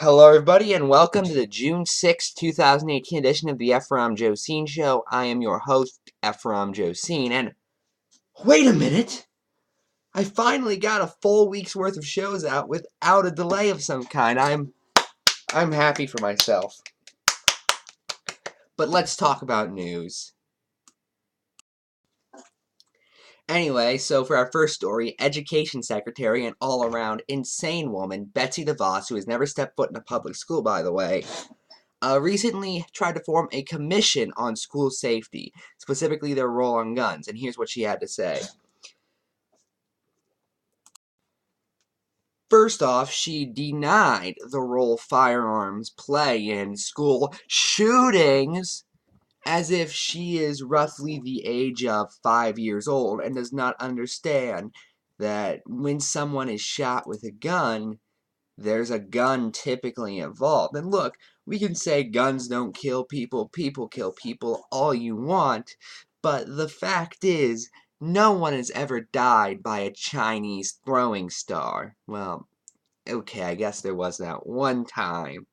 Hello, everybody, and welcome to the June 6th, 2018 edition of the Ephrom Josine Show. I am your host, Ephrom Josine, and wait a minute! I finally got a full week's worth of shows out without a delay of some kind. I'm happy for myself. But let's talk about news. Anyway, so for our first story, Education Secretary and all-around insane woman, Betsy DeVos, who has never stepped foot in a public school, by the way, recently tried to form a commission on school safety, specifically their role on guns, and here's what she had to say. First off, she denied the role firearms play in school shootings, as if she is roughly the age of 5 years old and does not understand that when someone is shot with a gun, there's a gun typically involved. And look, we can say guns don't kill people, people kill people, all you want, but the fact is, no one has ever died by a Chinese throwing star. Well, okay, I guess there was that one time.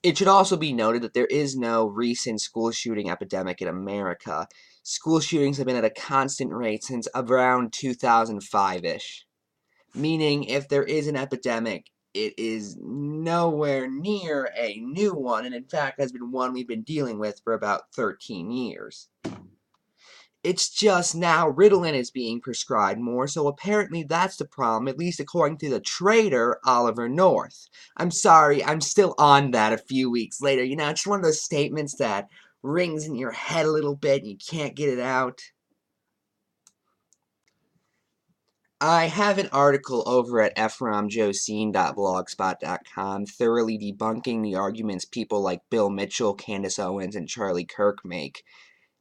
It should also be noted that there is no recent school shooting epidemic in America. School shootings have been at a constant rate since around 2005-ish. Meaning, if there is an epidemic, it is nowhere near a new one, and in fact has been one we've been dealing with for about 13 years. It's just now Ritalin is being prescribed more, so apparently that's the problem, at least according to the traitor, Oliver North. I'm sorry, I'm still on that a few weeks later. You know, it's one of those statements that rings in your head a little bit and you can't get it out. I have an article over at ephromjosine.blogspot.com thoroughly debunking the arguments people like Bill Mitchell, Candace Owens, and Charlie Kirk make,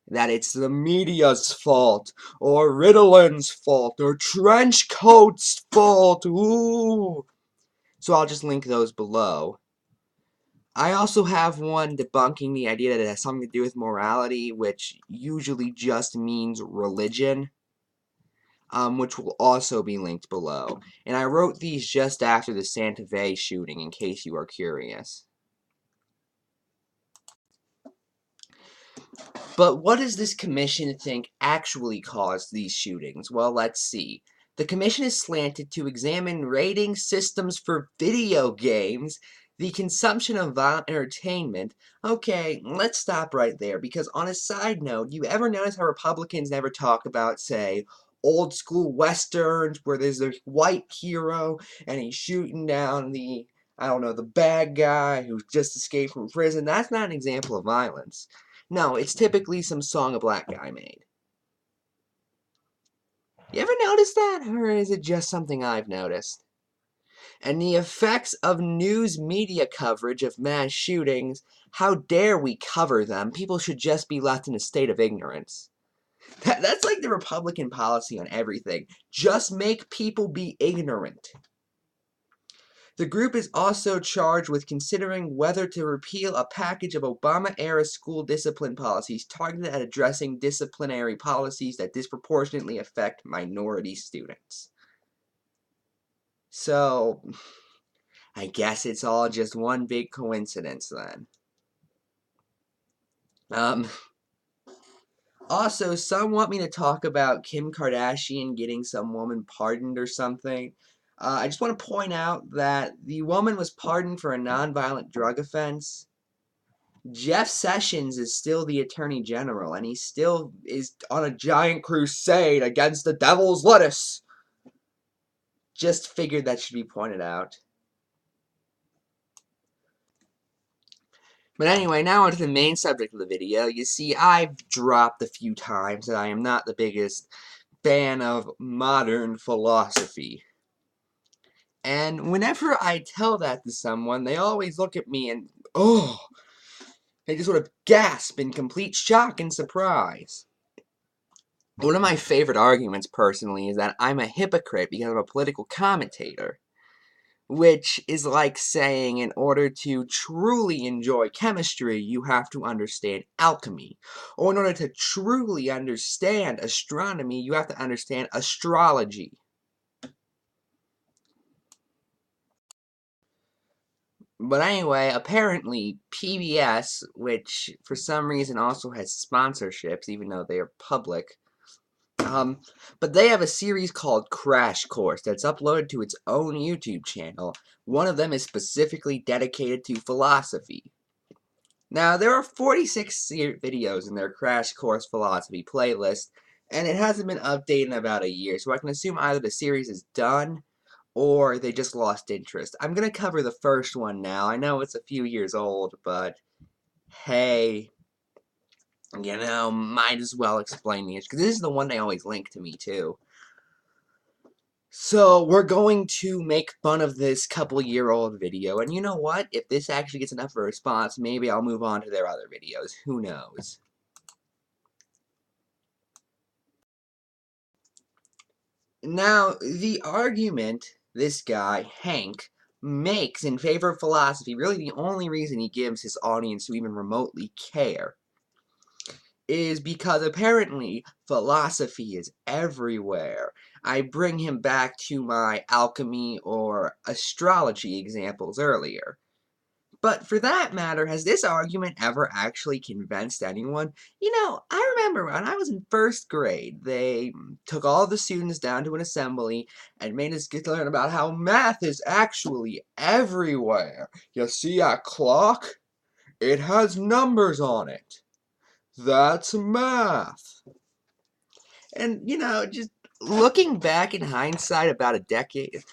that it's the media's fault, or Ritalin's fault, or Trenchcoat's fault, ooh. So I'll just link those below. I also have one debunking the idea that it has something to do with morality, which usually just means religion. Which will also be linked below. And I wrote these just after the Santa Fe shooting, in case you are curious. But what does this commission think actually caused these shootings? Well, let's see. The commission is slanted to examine rating systems for video games, the consumption of violent entertainment. Okay, let's stop right there, because on a side note, you ever notice how Republicans never talk about, say, old school westerns where there's a white hero and he's shooting down the, I don't know, the bad guy who's just escaped from prison? That's not an example of violence. No, it's typically some song a black guy made. You ever notice that? Or is it just something I've noticed? And the effects of news media coverage of mass shootings, how dare we cover them? People should just be left in a state of ignorance. That's like the Republican policy on everything. Just make people be ignorant. The group is also charged with considering whether to repeal a package of Obama-era school discipline policies targeted at addressing disciplinary policies that disproportionately affect minority students. So, I guess it's all just one big coincidence then. Also, some want me to talk about Kim Kardashian getting some woman pardoned or something. I just want to point out that the woman was pardoned for a nonviolent drug offense. Jeff Sessions is still the Attorney General, and he still is on a giant crusade against the devil's lettuce. Just figured that should be pointed out. But anyway, now onto the main subject of the video. You see, I've dropped a few times that I am not the biggest fan of modern philosophy. And whenever I tell that to someone, they always look at me and, oh, they just sort of gasp in complete shock and surprise. One of my favorite arguments, personally, is that I'm a hypocrite because I'm a political commentator. Which is like saying in order to truly enjoy chemistry, you have to understand alchemy. Or in order to truly understand astronomy, you have to understand astrology. But anyway, apparently PBS, which for some reason also has sponsorships, even though they are public, but they have a series called Crash Course that's uploaded to its own YouTube channel. One of them is specifically dedicated to philosophy. Now, there are 46 videos in their Crash Course Philosophy playlist, and it hasn't been updated in about a year, so I can assume either the series is done, or they just lost interest. I'm going to cover the first one now. I know it's a few years old, but hey, might as well explain the issue, because this is the one they always link to me, too. So, we're going to make fun of this couple-year-old video, and you know what? If this actually gets enough of a response, maybe I'll move on to their other videos. Who knows? Now, the argument this guy, Hank, makes in favor of philosophy, really the only reason he gives his audience to even remotely care, is because apparently philosophy is everywhere. I bring him back to my alchemy or astrology examples earlier. But for that matter, has this argument ever actually convinced anyone? I remember when I was in first grade, they took all the students down to an assembly and made us get to learn about how math is actually everywhere. You see a clock? It has numbers on it. That's math. And, just looking back in hindsight about a decade,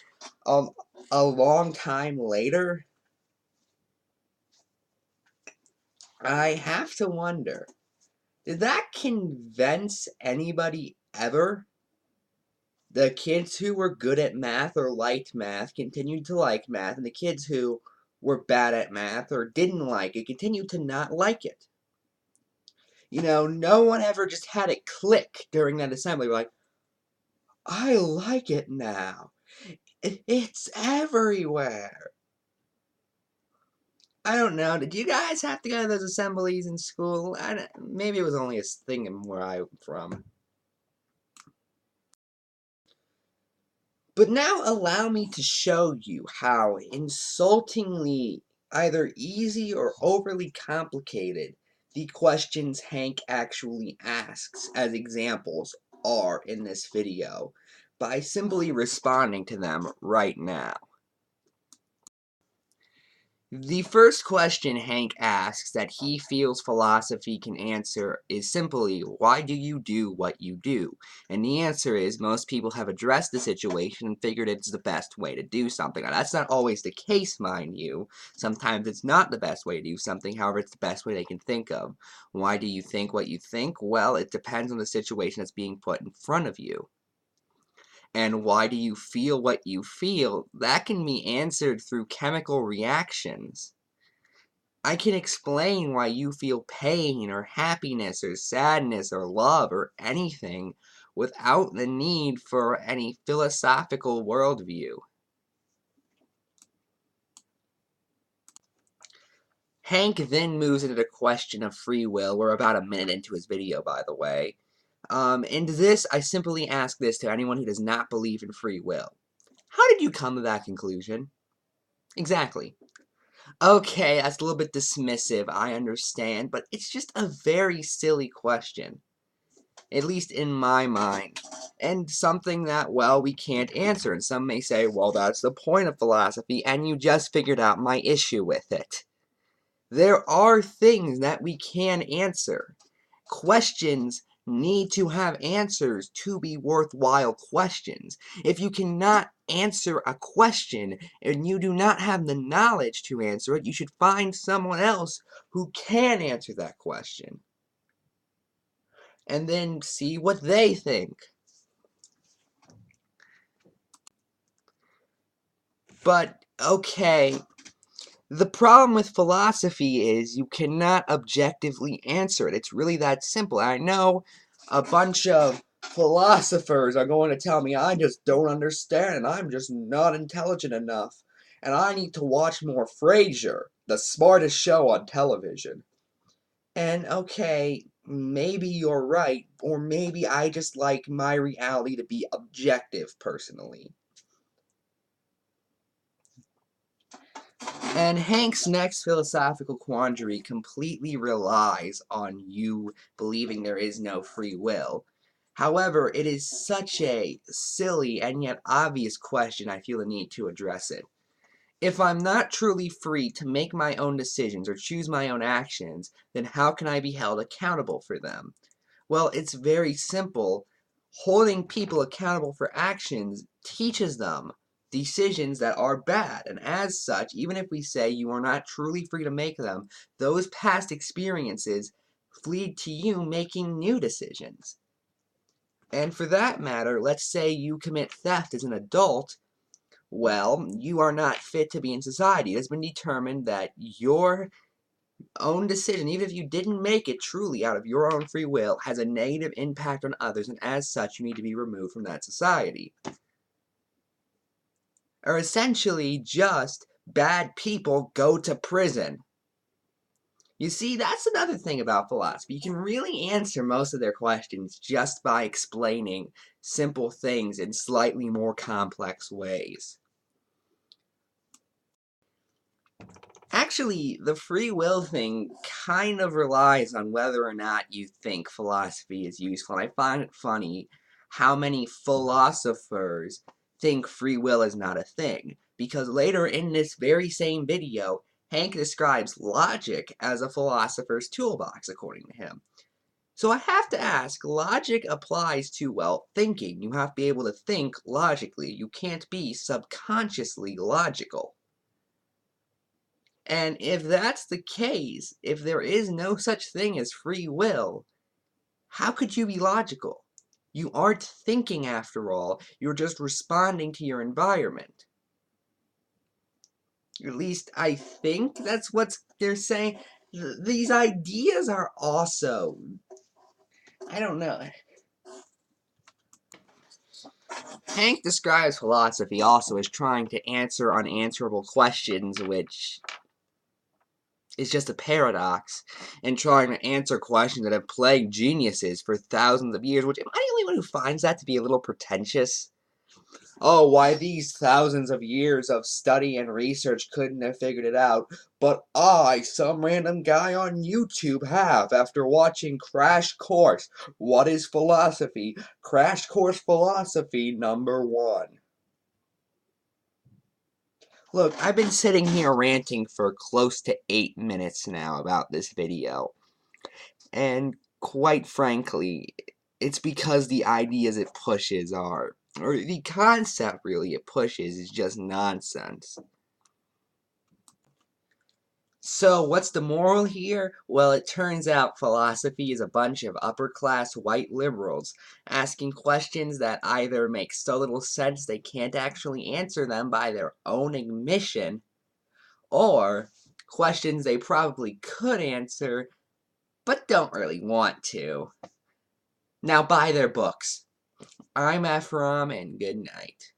a long time later, I have to wonder, did that convince anybody ever? The kids who were good at math or liked math continued to like math, and the kids who were bad at math or didn't like it continued to not like it. No one ever just had it click during that assembly. Like, I like it now. It's everywhere. I don't know. Did you guys have to go to those assemblies in school? Maybe it was only a thing where I'm from. But now allow me to show you how insultingly either easy or overly complicated the questions Hank actually asks as examples are in this video by simply responding to them right now. The first question Hank asks that he feels philosophy can answer is simply, why do you do what you do? And the answer is, most people have addressed the situation and figured it's the best way to do something. Now, that's not always the case, mind you. Sometimes it's not the best way to do something, however, it's the best way they can think of. Why do you think what you think? Well, it depends on the situation that's being put in front of you. And why do you feel what you feel? That can be answered through chemical reactions. I can explain why you feel pain or happiness or sadness or love or anything without the need for any philosophical worldview. Hank then moves into the question of free will. We're about a minute into his video, by the way. And this, I simply ask this to anyone who does not believe in free will. How did you come to that conclusion? Exactly. Okay, that's a little bit dismissive, I understand, but it's just a very silly question. At least in my mind. And something that, well, we can't answer. And some may say, well, that's the point of philosophy, and you just figured out my issue with it. There are things that we can answer. Questions need to have answers to be worthwhile questions. If you cannot answer a question and you do not have the knowledge to answer it, you should find someone else who can answer that question. And then see what they think. But, okay, the problem with philosophy is you cannot objectively answer it. It's really that simple. I know a bunch of philosophers are going to tell me I just don't understand and I'm just not intelligent enough. And I need to watch more Frasier, the smartest show on television. And, okay, maybe you're right, or maybe I just like my reality to be objective, personally. And Hank's next philosophical quandary completely relies on you believing there is no free will. However, it is such a silly and yet obvious question, I feel the need to address it. If I'm not truly free to make my own decisions or choose my own actions, then how can I be held accountable for them? Well, it's very simple. Holding people accountable for actions teaches them decisions that are bad, and as such, even if we say you are not truly free to make them, those past experiences lead to you making new decisions. And for that matter, let's say you commit theft as an adult. Well, you are not fit to be in society. It has been determined that your own decision, even if you didn't make it truly out of your own free will, has a negative impact on others, and as such, you need to be removed from that society. Or essentially, just bad people go to prison. You see, that's another thing about philosophy. You can really answer most of their questions just by explaining simple things in slightly more complex ways. Actually, the free will thing kind of relies on whether or not you think philosophy is useful. And I find it funny how many philosophers think free will is not a thing. Because later in this very same video, Hank describes logic as a philosopher's toolbox, according to him. So I have to ask, logic applies to, well, thinking. You have to be able to think logically. You can't be subconsciously logical. And if that's the case, if there is no such thing as free will, how could you be logical? You aren't thinking after all, you're just responding to your environment. At least I think that's what they're saying. These ideas are also, I don't know. Hank describes philosophy also as trying to answer unanswerable questions, which is just a paradox, and trying to answer questions that have plagued geniuses for thousands of years, which, am I the only one who finds that to be a little pretentious? Oh, why these thousands of years of study and research couldn't have figured it out, but I, some random guy on YouTube, have after watching Crash Course. What is philosophy? Crash Course Philosophy #1. Look, I've been sitting here ranting for close to 8 minutes now about this video. And quite frankly, it's because the ideas it pushes are, or the concept really it pushes is just nonsense. So what's the moral here? Well, it turns out philosophy is a bunch of upper-class white liberals asking questions that either make so little sense they can't actually answer them by their own admission, or questions they probably could answer but don't really want to. Now buy their books. I'm Ephrom, and good night.